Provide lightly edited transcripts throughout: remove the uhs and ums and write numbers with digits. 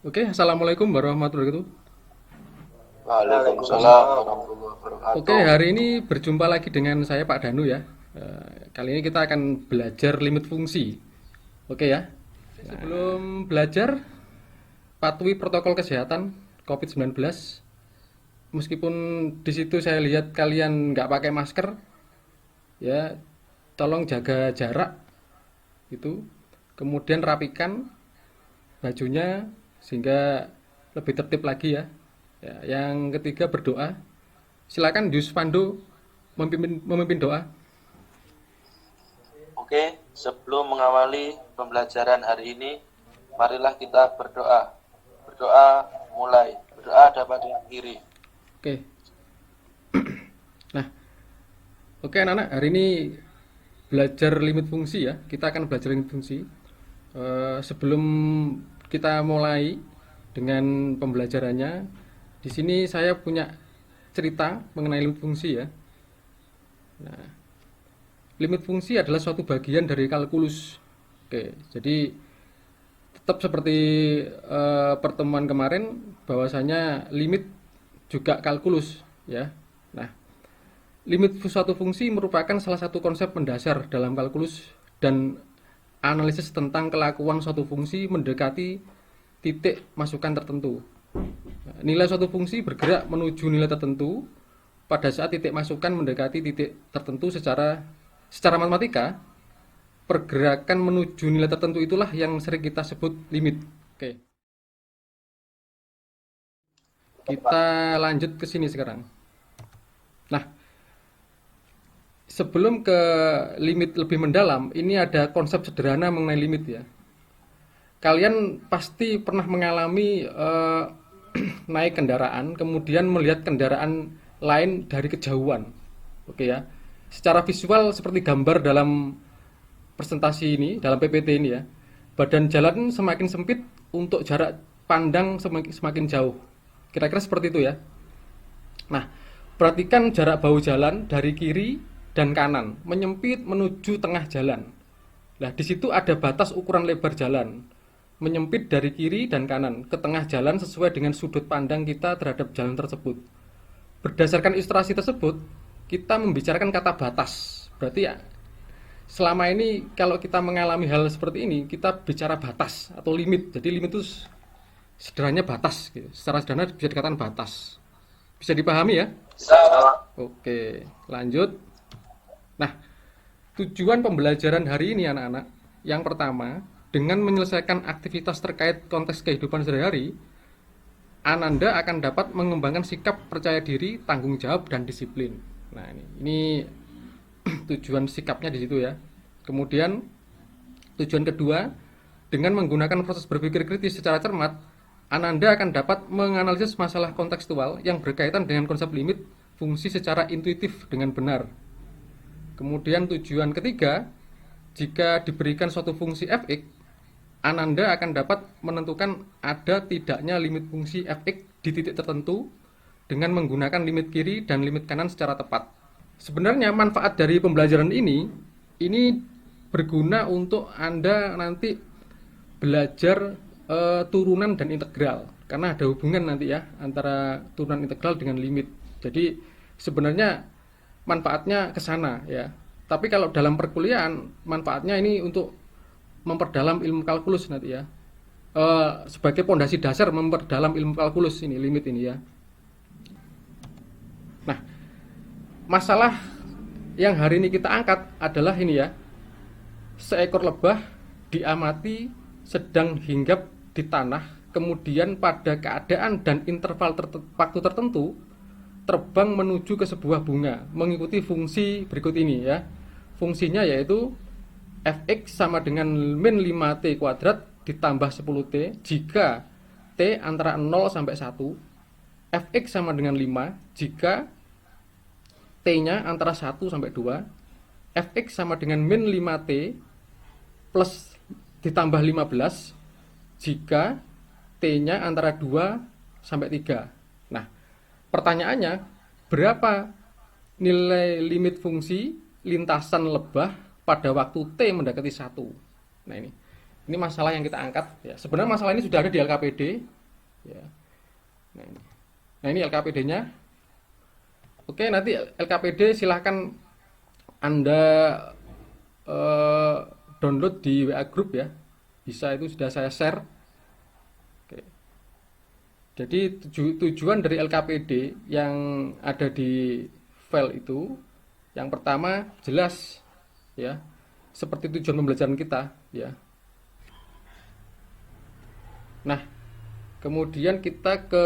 Oke, assalamualaikum warahmatullahi wabarakatuh. Waalaikumsalam warahmatullahi Oke, wabarakatuh. hari ini berjumpa lagi dengan saya Pak Danu ya. Kali ini kita akan belajar limit fungsi. Oke ya. Sebelum belajar, patuhi protokol kesehatan COVID-19. Meskipun di situ saya lihat kalian nggak pakai masker, ya tolong jaga jarak itu. Kemudian rapikan bajunya sehingga lebih tertib lagi ya. Ya, yang ketiga berdoa. Silakan Yus Pandu memimpin doa. Oke, sebelum mengawali pembelajaran hari ini, marilah kita berdoa. Berdoa mulai. Berdoa dapat diakhiri. Oke. Nah, oke anak-anak, hari ini belajar limit fungsi ya. Kita akan belajar limit fungsi. Sebelum kita mulai dengan pembelajarannya, di sini saya punya cerita mengenai limit fungsi ya. Limit fungsi adalah suatu bagian dari kalkulus. Oke, jadi tetap seperti pertemuan kemarin bahwasanya limit juga kalkulus ya. Nah, limit suatu fungsi merupakan salah satu konsep mendasar dalam kalkulus dan analisis tentang kelakuan suatu fungsi mendekati titik masukan tertentu. Nilai suatu fungsi bergerak menuju nilai tertentu pada saat titik masukan mendekati titik tertentu secara matematika. Pergerakan menuju nilai tertentu itulah yang sering kita sebut limit. Oke, kita lanjut ke sini sekarang. Nah, sebelum ke limit lebih mendalam, ini ada konsep sederhana mengenai limit ya. Kalian pasti pernah mengalami naik kendaraan, kemudian melihat kendaraan lain dari kejauhan. Oke ya. Secara visual seperti gambar dalam presentasi ini, dalam PPT ini ya. Badan jalan semakin sempit untuk jarak pandang semakin jauh. Kira-kira seperti itu ya. Nah, perhatikan jarak bahu jalan dari kiri dan kanan, menyempit menuju tengah jalan. Nah, di situ ada batas ukuran lebar jalan, menyempit dari kiri dan kanan ke tengah jalan sesuai dengan sudut pandang kita terhadap jalan tersebut. Berdasarkan ilustrasi tersebut, kita membicarakan kata batas. Berarti ya, selama ini kalau kita mengalami hal seperti ini, kita bicara batas atau limit. Jadi limit itu sederhananya batas gitu. Secara sederhana bisa dikatakan batas. Bisa dipahami ya? Oke, lanjut. Nah, tujuan pembelajaran hari ini anak-anak, yang pertama, dengan menyelesaikan aktivitas terkait konteks kehidupan sehari-hari, Ananda akan dapat mengembangkan sikap percaya diri, tanggung jawab, dan disiplin. Nah, ini tujuan sikapnya di situ ya. Kemudian, tujuan kedua, dengan menggunakan proses berpikir kritis secara cermat, Ananda akan dapat menganalisis masalah kontekstual yang berkaitan dengan konsep limit fungsi secara intuitif dengan benar. Kemudian tujuan ketiga, jika diberikan suatu fungsi fx, Ananda akan dapat menentukan ada tidaknya limit fungsi fx di titik tertentu dengan menggunakan limit kiri dan limit kanan secara tepat. Sebenarnya manfaat dari pembelajaran ini berguna untuk Anda nanti belajar turunan dan integral karena ada hubungan nanti ya antara turunan integral dengan limit. Jadi sebenarnya manfaatnya ke sana ya. Tapi kalau dalam perkuliahan manfaatnya ini untuk memperdalam ilmu kalkulus nanti ya. Sebagai pondasi dasar memperdalam ilmu kalkulus ini limit ini ya. Nah, masalah yang hari ini kita angkat adalah ini ya. Seekor lebah diamati sedang hinggap di tanah, kemudian pada keadaan dan interval waktu tertentu terbang menuju ke sebuah bunga mengikuti fungsi berikut ini ya. Fungsinya yaitu fx sama dengan min 5t kuadrat ditambah 10t jika t antara 0 sampai 1, fx sama dengan 5 jika t-nya antara 1 sampai 2, fx sama dengan min 5t plus ditambah 15 jika t-nya antara 2 sampai 3. Nah, pertanyaannya, berapa nilai limit fungsi lintasan lebah pada waktu t mendekati 1? Nah, ini Ini masalah yang kita angkat ya. Sebenarnya masalah ini sudah ada di LKPD ya. Nah ini, LKPD-nya. Oke, nanti LKPD silahkan Anda download di WA Group ya. Bisa, itu sudah saya share. Oke. Jadi tujuan dari LKPD yang ada di file itu, yang pertama jelas ya, seperti tujuan pembelajaran kita ya. Nah, kemudian kita ke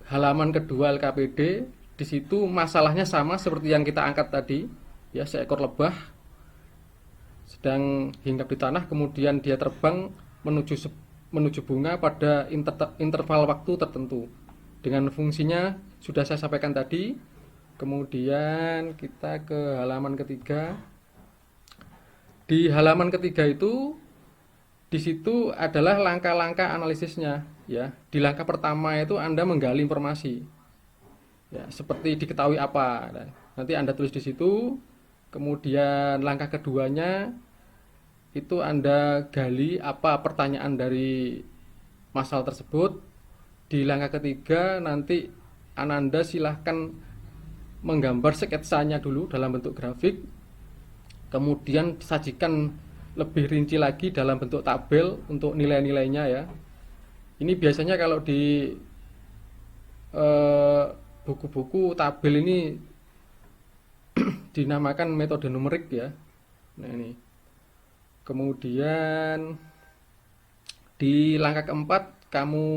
halaman kedua LKPD. Di situ masalahnya sama seperti yang kita angkat tadi ya, seekor lebah sedang hinggap di tanah, kemudian dia terbang menuju bunga pada interval waktu tertentu. Dengan fungsinya sudah saya sampaikan tadi. Kemudian kita ke halaman ketiga. Di halaman ketiga itu, di situ adalah langkah-langkah analisisnya ya. Di langkah pertama itu Anda menggali informasi ya, seperti diketahui apa. Nanti Anda tulis di situ. Kemudian langkah keduanya itu Anda gali apa pertanyaan dari masalah tersebut. Di langkah ketiga nanti Anda silahkan menggambar sketsanya dulu dalam bentuk grafik, kemudian sajikan lebih rinci lagi dalam bentuk tabel untuk nilai-nilainya ya. Ini biasanya kalau di buku-buku tabel ini dinamakan metode numerik ya. Nah ini. Kemudian di langkah keempat kamu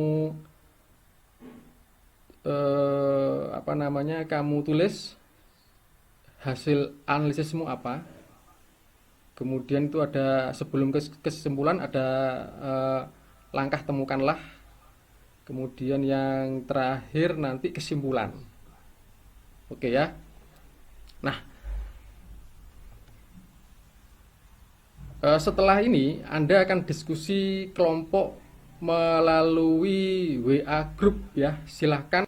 kamu tulis hasil analisismu apa. Kemudian itu ada, sebelum kesimpulan ada langkah temukanlah. Kemudian yang terakhir nanti kesimpulan. Oke ya. Nah, setelah ini Anda akan diskusi kelompok melalui WA Group ya. Silahkan.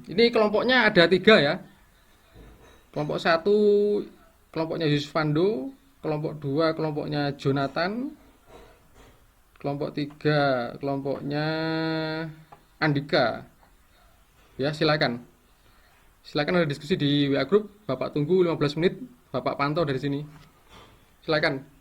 Ini kelompoknya ada 3 ya. Kelompok 1 kelompoknya Yusufando, kelompok 2 kelompoknya Jonathan, kelompok 3 kelompoknya Andika. Ya, silakan. Silakan ada diskusi di WA Group. Bapak tunggu 15 menit, Bapak pantau dari sini. Silakan.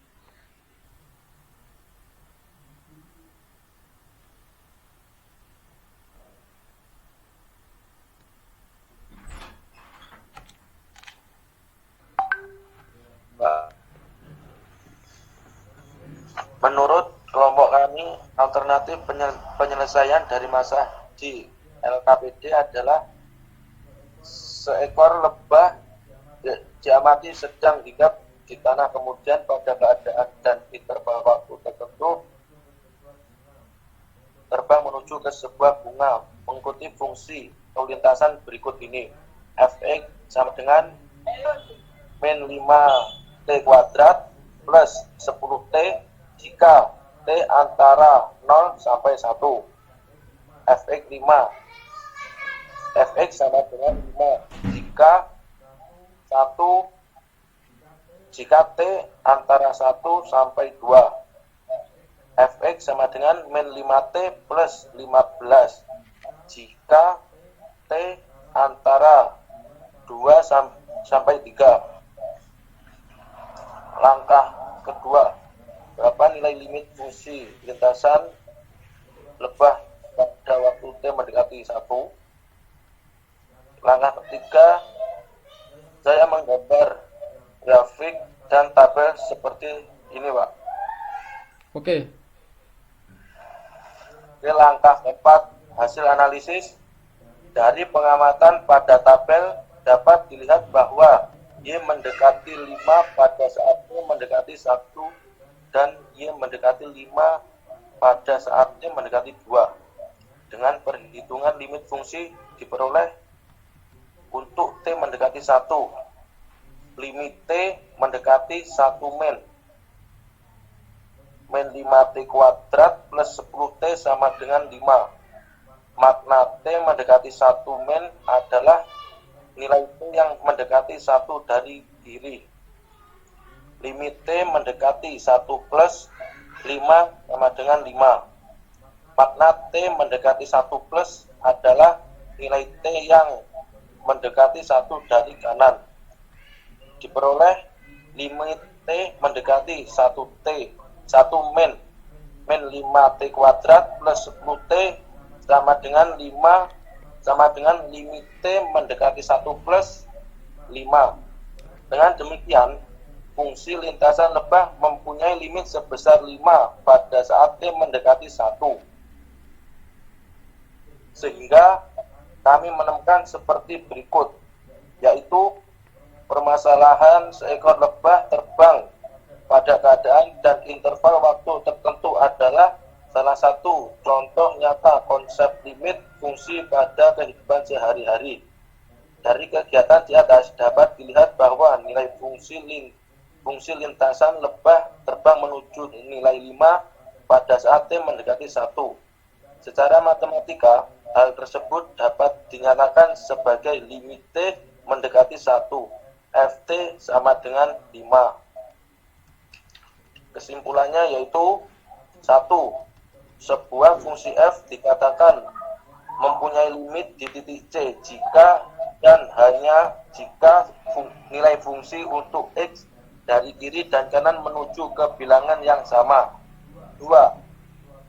Menurut kelompok kami, alternatif penyelesaian dari masalah di LKPD adalah seekor lebah diamati sedang hinggap di tanah, kemudian pada keadaan dan interval waktu tertentu terbang menuju ke sebuah bunga mengikuti fungsi lintasan berikut ini. Fx sama dengan min 5t kuadrat plus 10t jika t antara 0 sampai 1. Fx 5. Fx sama dengan 5 jika t antara 1 sampai 2. Fx sama dengan min 5t plus 15 jika t antara 2 sampai 3. Langkah kedua, berapa nilai limit fungsi lintasan lebah pada waktu t mendekati 1. Langkah ketiga, saya menggambar grafik dan tabel seperti ini, Pak. Oke. Langkah keempat, hasil analisis dari pengamatan pada tabel dapat dilihat bahwa Y mendekati 5 pada saat Y mendekati 1 dan Y mendekati 5 pada saat Y mendekati 2. Dengan perhitungan limit fungsi diperoleh untuk T mendekati 1. Limit T mendekati 1 min 5t kuadrat plus 10t sama dengan 5. Makna T mendekati 1 min adalah nilai T yang mendekati 1 dari diri. Limit T mendekati 1 plus 5 sama dengan 5. Makna T mendekati 1 plus adalah nilai T yang mendekati 1 dari kanan. Diperoleh limit T mendekati 1T, 1 min 5T kuadrat plus 10T sama dengan 5 sama dengan limit T mendekati 1 plus 5. Dengan demikian, fungsi lintasan lebah mempunyai limit sebesar 5 pada saat T mendekati 1. Sehingga kami menemukan seperti berikut, yaitu permasalahan seekor lebah terbang pada keadaan dan interval waktu tertentu adalah salah satu contoh nyata konsep limit fungsi pada kehidupan sehari-hari. Dari kegiatan di atas dapat dilihat bahwa nilai fungsi lintasan lebah terbang menuju nilai 5 pada saat T mendekati 1. Secara matematika, hal tersebut dapat dinyatakan sebagai limit T mendekati 1. Ft sama dengan 5. Kesimpulannya yaitu 1. Sebuah fungsi f dikatakan mempunyai limit di titik C jika dan hanya jika nilai fungsi untuk x dari kiri dan kanan menuju ke bilangan yang sama. 2.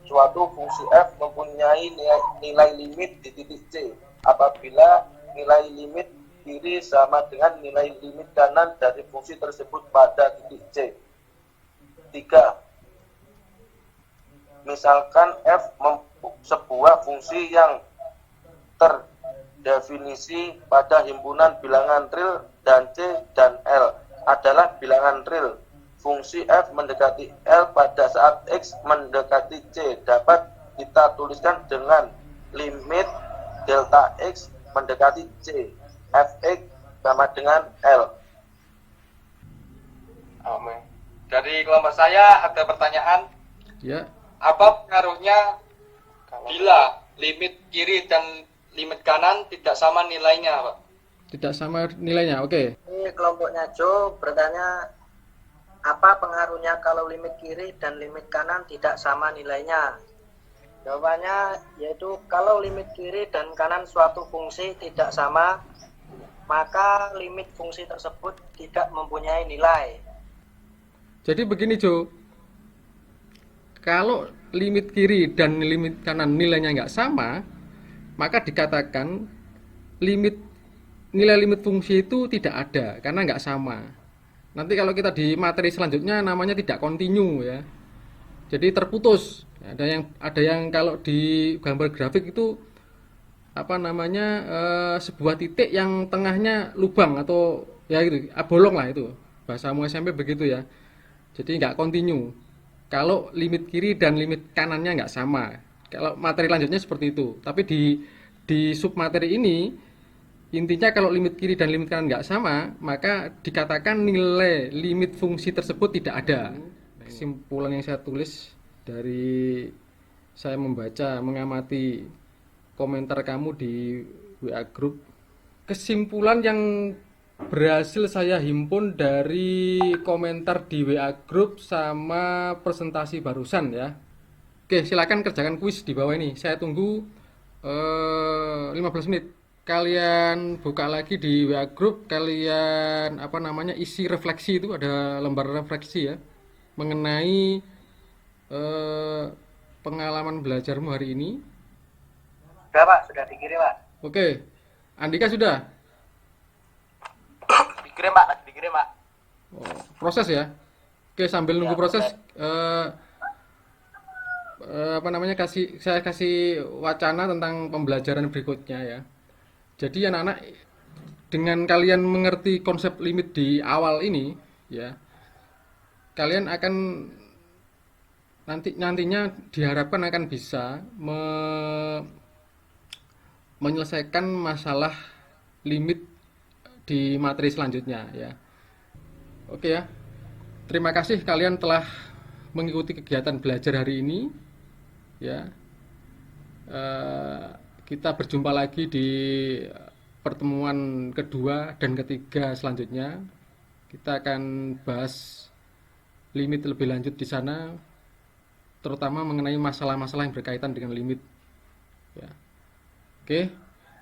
Suatu fungsi f mempunyai nilai limit di titik C apabila nilai limit kiri sama dengan nilai limit kanan dari fungsi tersebut pada titik C. 3. Misalkan f sebuah fungsi yang terdefinisi pada himpunan bilangan real dan C dan L adalah bilangan real. Fungsi f mendekati L pada saat x mendekati C dapat kita tuliskan dengan limit delta x mendekati C. Fx sama dengan L. Amin. Dari kelompok saya ada pertanyaan. Ya. Apa pengaruhnya bila limit kiri dan limit kanan tidak sama nilainya, Pak? Tidak sama nilainya, oke. Ini kelompoknya Jo bertanya, apa pengaruhnya kalau limit kiri dan limit kanan tidak sama nilainya? Jawabannya yaitu kalau limit kiri dan kanan suatu fungsi tidak sama, maka limit fungsi tersebut tidak mempunyai nilai. Jadi begini Jo, kalau limit kiri dan limit kanan nilainya nggak sama, maka dikatakan nilai limit fungsi itu tidak ada karena nggak sama. Nanti kalau kita di materi selanjutnya namanya tidak kontinu ya. Jadi terputus. Ada yang kalau di gambar grafik itu apa namanya sebuah titik yang tengahnya lubang atau ya gitu, bolong lah itu. Bahasamu SMP begitu ya. Jadi nggak kontinu. Kalau limit kiri dan limit kanannya nggak sama. Kalau materi lanjutnya seperti itu. Tapi di submateri ini intinya kalau limit kiri dan limit kanan nggak sama, maka dikatakan nilai limit fungsi tersebut tidak ada. Kesimpulan yang saya tulis dari saya mengamati komentar kamu di WA Group. Kesimpulan yang berhasil saya himpun dari komentar di WA Group sama presentasi barusan ya. Oke, silakan kerjakan kuis di bawah ini. Saya tunggu 15 menit. Kalian buka lagi di WA Group, kalian isi refleksi, itu ada lembar refleksi ya mengenai pengalaman belajarmu hari ini. Sudah Pak, sudah dikirim Pak. Oke, Andika sudah? Dikirim Pak, lagi dikirim Pak. Oh, proses ya. Oke, sambil nunggu proses saya kasih wacana tentang pembelajaran berikutnya ya. Jadi anak-anak, dengan kalian mengerti konsep limit di awal ini ya, kalian akan nantinya diharapkan akan bisa menyelesaikan masalah limit di materi selanjutnya ya. Oke ya. Terima kasih kalian telah mengikuti kegiatan belajar hari ini ya. Kita berjumpa lagi di pertemuan kedua dan ketiga selanjutnya. Kita akan bahas limit lebih lanjut di sana. terutama mengenai masalah-masalah yang berkaitan dengan limit. Ya. Oke,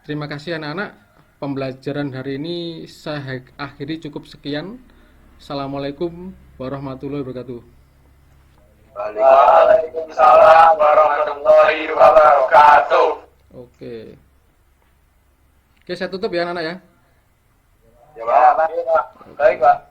terima kasih anak-anak. Pembelajaran hari ini saya akhiri cukup sekian. Assalamualaikum warahmatullahi wabarakatuh. Waalaikumsalam warahmatullahi wabarakatuh. Oke. Oke, saya tutup ya anak-anak ya. Ya, Pak. Baik, Pak.